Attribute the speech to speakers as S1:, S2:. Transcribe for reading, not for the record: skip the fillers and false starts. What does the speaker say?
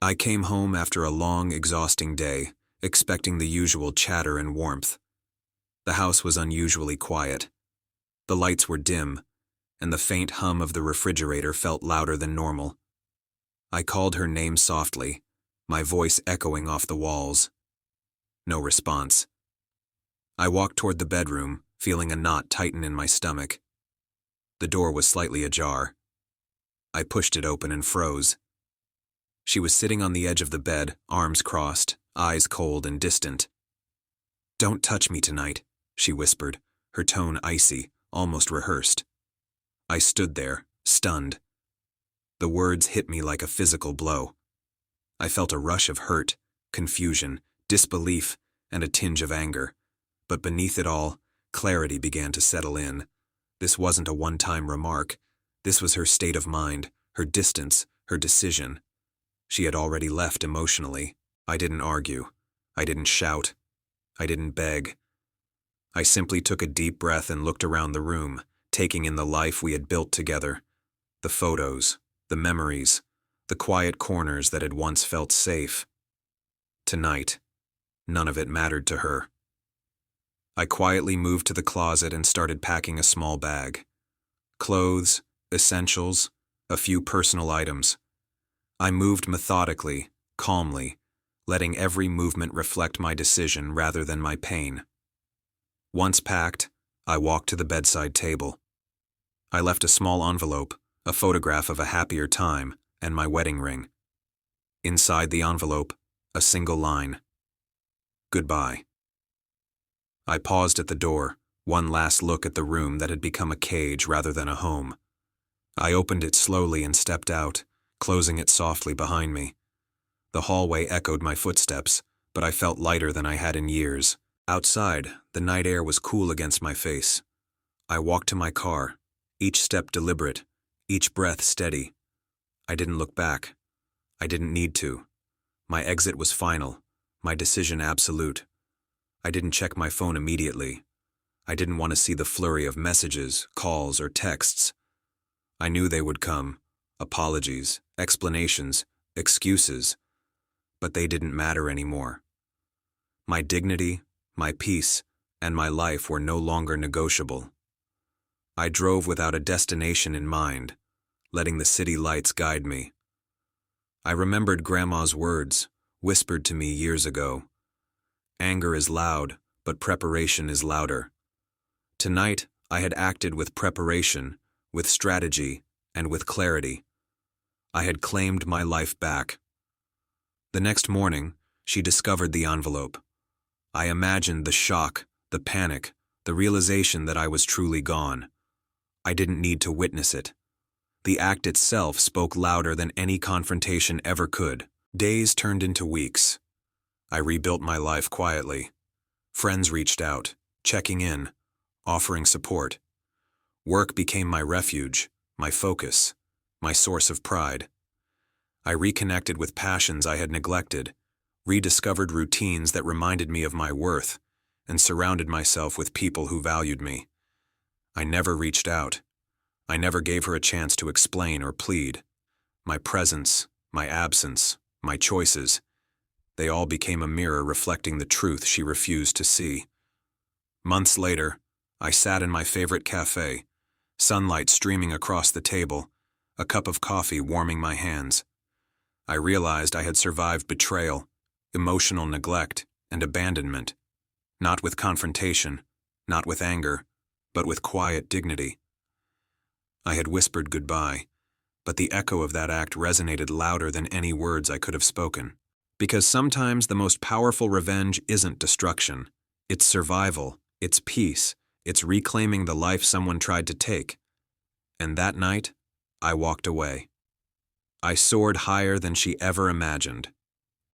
S1: I came home after a long, exhausting day, expecting the usual chatter and warmth. The house was unusually quiet. The lights were dim, and the faint hum of the refrigerator felt louder than normal. I called her name softly, my voice echoing off the walls. No response. I walked toward the bedroom, feeling a knot tighten in my stomach. The door was slightly ajar. I pushed it open and froze. She was sitting on the edge of the bed, arms crossed, eyes cold and distant. "Don't touch me tonight," she whispered, her tone icy, almost rehearsed. I stood there, stunned. The words hit me like a physical blow. I felt a rush of hurt, confusion, disbelief, and a tinge of anger. But beneath it all, clarity began to settle in. This wasn't a one-time remark. This was her state of mind, her distance, her decision. She had already left emotionally. I didn't argue. I didn't shout. I didn't beg. I simply took a deep breath and looked around the room, taking in the life we had built together. The photos, the memories, the quiet corners that had once felt safe. Tonight, none of it mattered to her. I quietly moved to the closet and started packing a small bag. Clothes, essentials, a few personal items. I moved methodically, calmly, letting every movement reflect my decision rather than my pain. Once packed, I walked to the bedside table. I left a small envelope, a photograph of a happier time, and my wedding ring. Inside the envelope, a single line. Goodbye. I paused at the door, one last look at the room that had become a cage rather than a home. I opened it slowly and stepped out, closing it softly behind me. The hallway echoed my footsteps, but I felt lighter than I had in years. Outside, the night air was cool against my face. I walked to my car, each step deliberate, each breath steady. I didn't look back. I didn't need to. My exit was final, my decision absolute. I didn't check my phone immediately. I didn't want to see the flurry of messages, calls, or texts. I knew they would come. Apologies, explanations, excuses. But they didn't matter anymore. My dignity, my peace, and my life were no longer negotiable. I drove without a destination in mind, letting the city lights guide me. I remembered Grandma's words, whispered to me years ago. Anger is loud, but preparation is louder. Tonight, I had acted with preparation, with strategy, and with clarity. I had claimed my life back. The next morning, she discovered the envelope. I imagined the shock, the panic, the realization that I was truly gone. I didn't need to witness it. The act itself spoke louder than any confrontation ever could. Days turned into weeks. I rebuilt my life quietly. Friends reached out, checking in, offering support. Work became my refuge, my focus, my source of pride. I reconnected with passions I had neglected, rediscovered routines that reminded me of my worth, and surrounded myself with people who valued me. I never reached out. I never gave her a chance to explain or plead. My presence, my absence, my choices, they all became a mirror reflecting the truth she refused to see. Months later, I sat in my favorite cafe, sunlight streaming across the table, a cup of coffee warming my hands. I realized I had survived betrayal, emotional neglect, and abandonment, not with confrontation, not with anger, but with quiet dignity. I had whispered goodbye, but the echo of that act resonated louder than any words I could have spoken. Because sometimes the most powerful revenge isn't destruction. It's survival, it's peace, it's reclaiming the life someone tried to take. And that night, I walked away. I soared higher than she ever imagined.